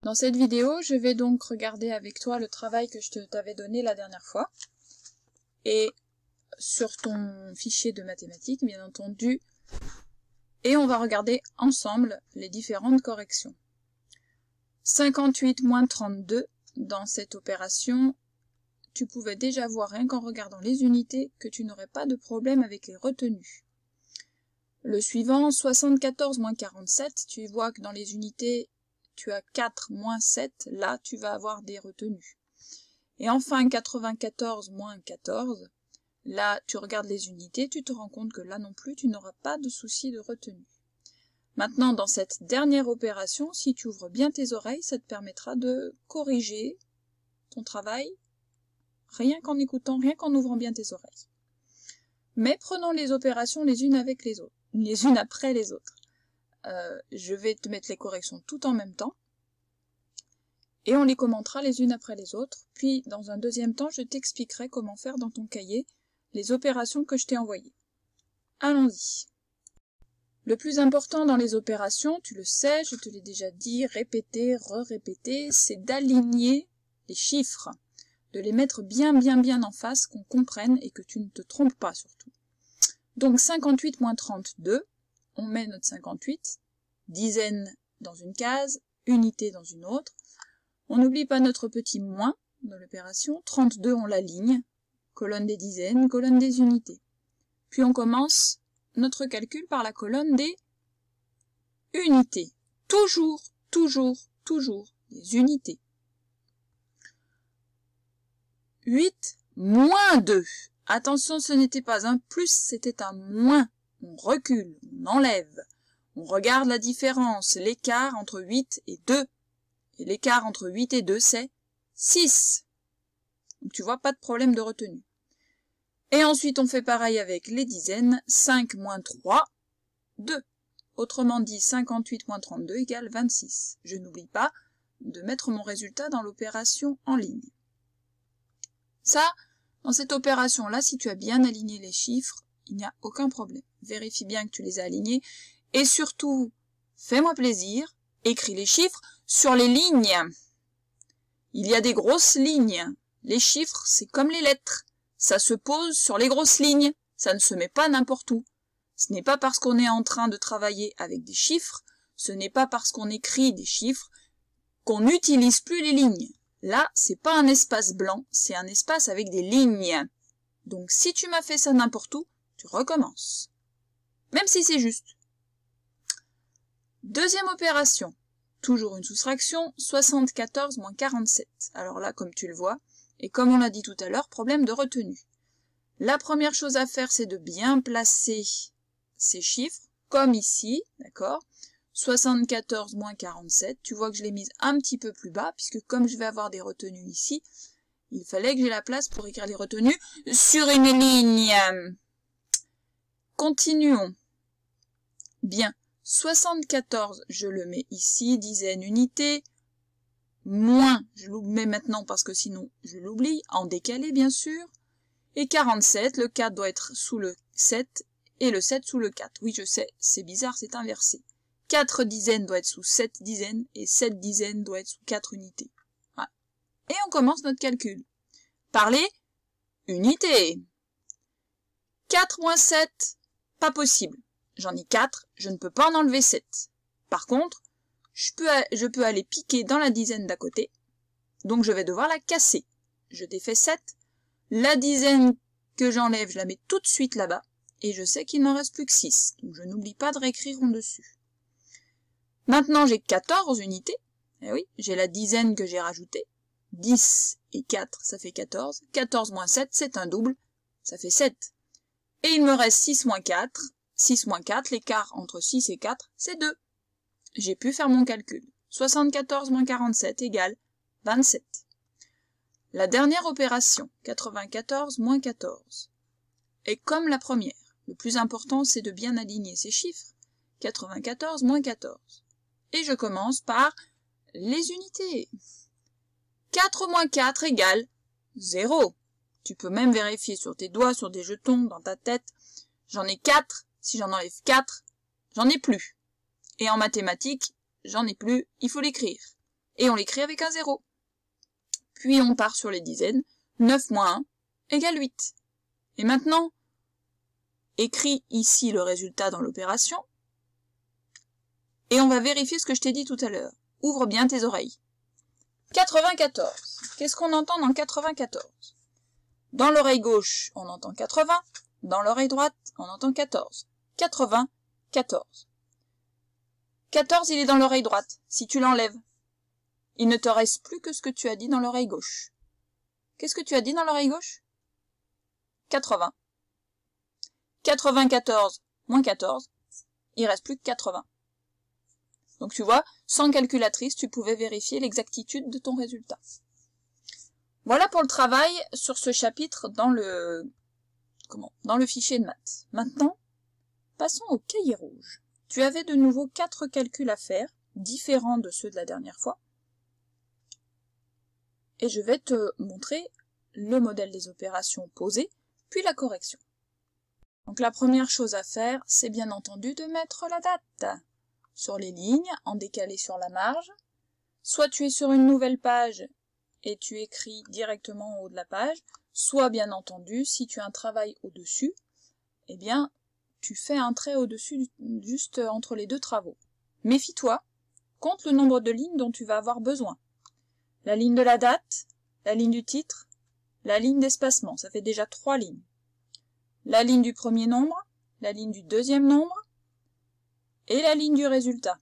Dans cette vidéo, je vais donc regarder avec toi le travail que je t'avais donné la dernière fois. Et sur ton fichier de mathématiques, bien entendu. Et on va regarder ensemble les différentes corrections. 58 moins 32, dans cette opération, tu pouvais déjà voir, rien qu'en regardant les unités, que tu n'aurais pas de problème avec les retenues. Le suivant, 74 moins 47, tu vois que dans les unités, tu as 4 moins 7, là tu vas avoir des retenues. Et enfin 94 moins 14, là tu regardes les unités, tu te rends compte que là non plus tu n'auras pas de souci de retenue. Maintenant dans cette dernière opération, si tu ouvres bien tes oreilles, ça te permettra de corriger ton travail, rien qu'en écoutant, rien qu'en ouvrant bien tes oreilles. Mais prenons les opérations les unes avec les autres, les unes après les autres. Je vais te mettre les corrections tout en même temps et on les commentera les unes après les autres, puis dans un deuxième temps je t'expliquerai comment faire dans ton cahier les opérations que je t'ai envoyées. Allons-y. Le plus important dans les opérations, tu le sais, je te l'ai déjà dit, répéter, re-répéter, c'est d'aligner les chiffres, de les mettre bien en face, qu'on comprenne et que tu ne te trompes pas surtout. Donc 58 moins 32, on met notre 58, dizaine dans une case, unité dans une autre. On n'oublie pas notre petit moins dans l'opération. 32, on l'aligne, colonne des dizaines, colonne des unités. Puis on commence notre calcul par la colonne des unités. Toujours des unités. 8 moins 2. Attention, ce n'était pas un plus, c'était un moins. On recule, on enlève. On regarde la différence, l'écart entre 8 et 2. Et l'écart entre 8 et 2, c'est 6. Donc tu vois, pas de problème de retenue. Et ensuite, on fait pareil avec les dizaines. 5 moins 3, 2. Autrement dit, 58 moins 32 égale 26. Je n'oublie pas de mettre mon résultat dans l'opération en ligne. Ça, dans cette opération-là, si tu as bien aligné les chiffres, il n'y a aucun problème. Vérifie bien que tu les as alignés. Et surtout, fais-moi plaisir, écris les chiffres sur les lignes. Il y a des grosses lignes. Les chiffres, c'est comme les lettres. Ça se pose sur les grosses lignes. Ça ne se met pas n'importe où. Ce n'est pas parce qu'on est en train de travailler avec des chiffres, ce n'est pas parce qu'on écrit des chiffres qu'on n'utilise plus les lignes. Là, c'est pas un espace blanc, c'est un espace avec des lignes. Donc si tu m'as fait ça n'importe où, tu recommences. Même si c'est juste. Deuxième opération. Toujours une soustraction, 74 moins 47. Alors là, comme tu le vois, et comme on l'a dit tout à l'heure, problème de retenue. La première chose à faire, c'est de bien placer ces chiffres, comme ici, d'accord ? 74 moins 47, tu vois que je l'ai mise un petit peu plus bas, puisque comme je vais avoir des retenues ici, il fallait que j'ai la place pour écrire les retenues sur une ligne. Continuons. Bien, 74, je le mets ici, dizaine, unité, moins, je le mets maintenant parce que sinon je l'oublie, en décalé bien sûr, et 47, le 4 doit être sous le 7, et le 7 sous le 4. Oui, je sais, c'est bizarre, c'est inversé. 4 dizaines doit être sous 7 dizaines, et 7 dizaines doit être sous 4 unités. Voilà. Et on commence notre calcul. Par les unités. 4 moins 7, pas possible. J'en ai 4, je ne peux pas en enlever 7. Par contre, je peux aller piquer dans la dizaine d'à côté, donc je vais devoir la casser. Je défais 7, la dizaine que j'enlève, je la mets tout de suite là-bas, et je sais qu'il n'en reste plus que 6, donc je n'oublie pas de réécrire en dessus. Maintenant, j'ai 14 unités. Eh oui, j'ai la dizaine que j'ai rajoutée. 10 et 4, ça fait 14. 14 moins 7, c'est un double, ça fait 7. Et il me reste 6 moins 4. 6 moins 4, l'écart entre 6 et 4, c'est 2. J'ai pu faire mon calcul. 74 moins 47 égale 27. La dernière opération, 94 moins 14. Et comme la première, le plus important, c'est de bien aligner ces chiffres. 94 moins 14. Et je commence par les unités. 4 moins 4 égale 0. Tu peux même vérifier sur tes doigts, sur des jetons, dans ta tête. J'en ai 4. Si j'en enlève 4, j'en ai plus. Et en mathématiques, j'en ai plus, il faut l'écrire. et on l'écrit avec un 0. Puis on part sur les dizaines. 9 moins 1 égale 8. Et maintenant, écris ici le résultat dans l'opération. Et on va vérifier ce que je t'ai dit tout à l'heure. Ouvre bien tes oreilles. 94. Qu'est-ce qu'on entend dans 94? Dans l'oreille gauche, on entend 80. Dans l'oreille droite, on entend 14. 80, 14. 14, il est dans l'oreille droite. Si tu l'enlèves, il ne te reste plus que ce que tu as dit dans l'oreille gauche. Qu'est-ce que tu as dit dans l'oreille gauche? 80. 94 moins 14, il reste plus que 80. Donc tu vois, sans calculatrice, tu pouvais vérifier l'exactitude de ton résultat. Voilà pour le travail sur ce chapitre dans le fichier de maths. Maintenant, passons au cahier rouge. Tu avais de nouveau 4 calculs à faire, différents de ceux de la dernière fois. Et je vais te montrer le modèle des opérations posées, puis la correction. Donc la première chose à faire, c'est bien entendu de mettre la date sur les lignes, en décalé sur la marge. Soit tu es sur une nouvelle page et tu écris directement en haut de la page, soit bien entendu, si tu as un travail au-dessus, eh bien, tu fais un trait au-dessus, juste entre les deux travaux. Méfie-toi, compte le nombre de lignes dont tu vas avoir besoin. La ligne de la date, la ligne du titre, la ligne d'espacement, ça fait déjà 3 lignes. La ligne du premier nombre, la ligne du deuxième nombre, et la ligne du résultat.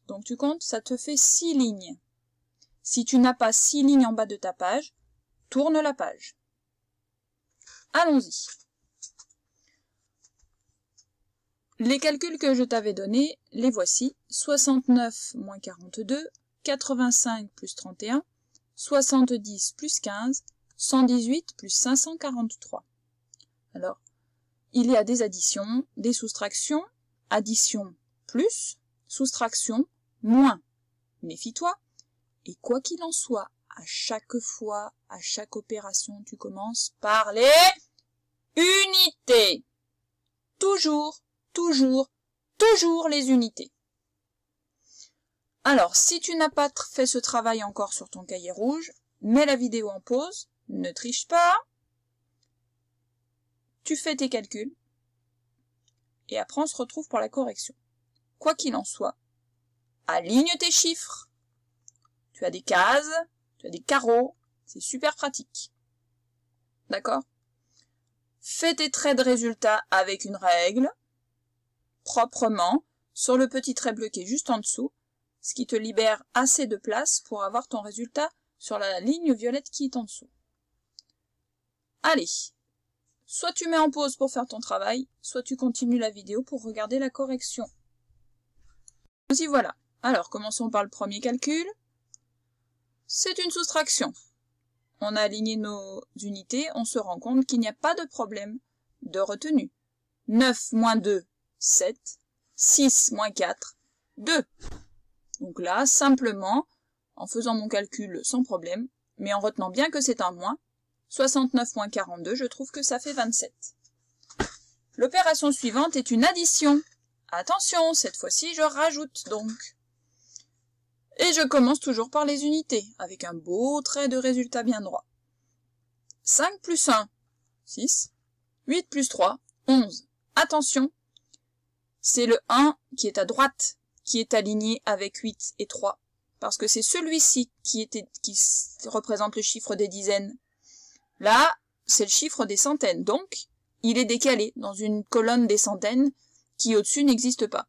Donc tu comptes, ça te fait 6 lignes. Si tu n'as pas 6 lignes en bas de ta page, tourne la page. Allons-y. Les calculs que je t'avais donnés, les voici. 69 moins 42, 85 plus 31, 70 plus 15, 118 plus 543. Alors, il y a des additions, des soustractions, addition plus, soustraction moins. Méfie-toi, et quoi qu'il en soit, à chaque fois, à chaque opération, tu commences par les unités. Toujours, toujours, toujours les unités. Alors, si tu n'as pas fait ce travail encore sur ton cahier rouge, mets la vidéo en pause, ne triche pas, tu fais tes calculs, et après on se retrouve pour la correction. Quoi qu'il en soit, aligne tes chiffres. Tu as des cases, tu as des carreaux, c'est super pratique. D'accord? Fais tes traits de résultat avec une règle, proprement, sur le petit trait bleu qui est juste en dessous, ce qui te libère assez de place pour avoir ton résultat sur la ligne violette qui est en dessous. Allez, soit tu mets en pause pour faire ton travail, soit tu continues la vidéo pour regarder la correction. Nous y voilà. Alors, commençons par le premier calcul. C'est une soustraction. On a aligné nos unités, on se rend compte qu'il n'y a pas de problème de retenue. 9 moins 2, 7. 6 moins 4, 2. Donc là, simplement, en faisant mon calcul sans problème, mais en retenant bien que c'est un moins, 69 moins 42, je trouve que ça fait 27. L'opération suivante est une addition. Attention, cette fois-ci, je rajoute donc. Et je commence toujours par les unités, avec un beau trait de résultat bien droit. 5 plus 1, 6. 8 plus 3, 11. Attention, c'est le 1 qui est à droite, qui est aligné avec 8 et 3, parce que c'est celui-ci qui représente le chiffre des dizaines. Là, c'est le chiffre des centaines, donc il est décalé dans une colonne des centaines qui au-dessus n'existe pas.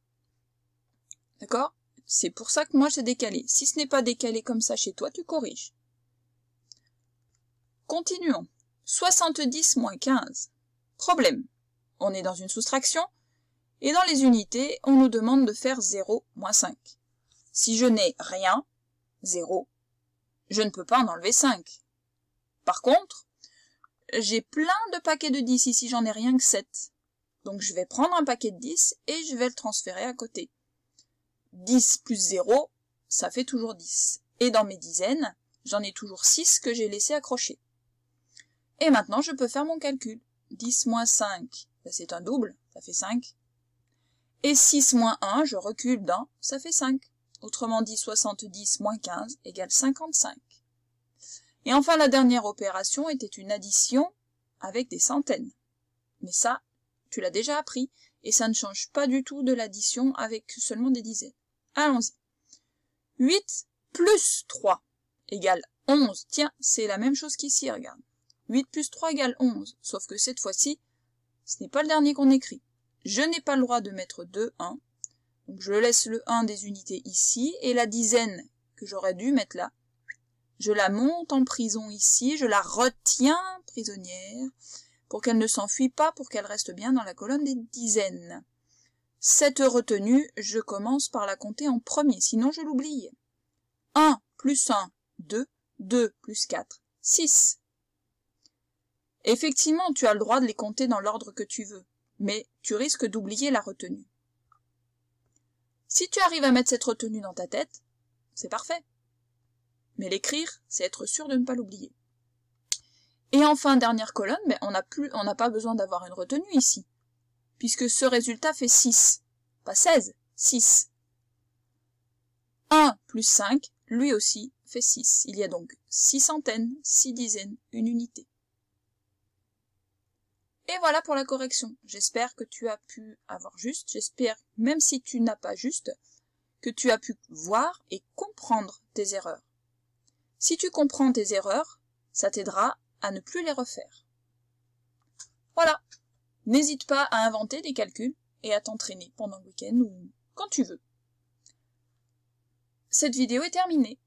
D'accord? C'est pour ça que moi j'ai décalé. Si ce n'est pas décalé comme ça chez toi, tu corriges. Continuons. 70 moins 15. Problème. On est dans une soustraction, et dans les unités, on nous demande de faire 0 moins 5. Si je n'ai rien, 0, je ne peux pas en enlever 5. Par contre, j'ai plein de paquets de 10 ici, j'en ai rien que 7. Donc je vais prendre un paquet de 10 et je vais le transférer à côté. 10 plus 0, ça fait toujours 10. Et dans mes dizaines, j'en ai toujours 6 que j'ai laissé accrocher. Et maintenant, je peux faire mon calcul. 10 moins 5, c'est un double, ça fait 5. Et 6 moins 1, je recule d'un, ça fait 5. Autrement dit, 70 moins 15 égale 55. Et enfin, la dernière opération était une addition avec des centaines. Mais ça, tu l'as déjà appris, et ça ne change pas du tout de l'addition avec seulement des dizaines. Allons-y. 8 plus 3 égale 11. Tiens, c'est la même chose qu'ici, regarde. 8 plus 3 égale 11, sauf que cette fois-ci, ce n'est pas le dernier qu'on écrit. Je n'ai pas le droit de mettre 2, 1. Donc je laisse le 1 des unités ici, et la dizaine que j'aurais dû mettre là, je la monte en prison ici, je la retiens prisonnière, pour qu'elle ne s'enfuit pas, pour qu'elle reste bien dans la colonne des dizaines. Cette retenue, je commence par la compter en premier, sinon je l'oublie. 1 plus 1, 2, 2 plus 4, 6. Effectivement, tu as le droit de les compter dans l'ordre que tu veux, mais tu risques d'oublier la retenue. Si tu arrives à mettre cette retenue dans ta tête, c'est parfait. Mais l'écrire, c'est être sûr de ne pas l'oublier. Et enfin, dernière colonne, mais on n'a pas besoin d'avoir une retenue ici, puisque ce résultat fait 6, pas 16, 6. 1 plus 5, lui aussi, fait 6. Il y a donc 6 centaines, 6 dizaines, une unité. Et voilà pour la correction. J'espère que tu as pu avoir juste, j'espère, même si tu n'as pas juste, que tu as pu voir et comprendre tes erreurs. Si tu comprends tes erreurs, ça t'aidera à ne plus les refaire. Voilà. N'hésite pas à inventer des calculs et à t'entraîner pendant le week-end ou quand tu veux. Cette vidéo est terminée.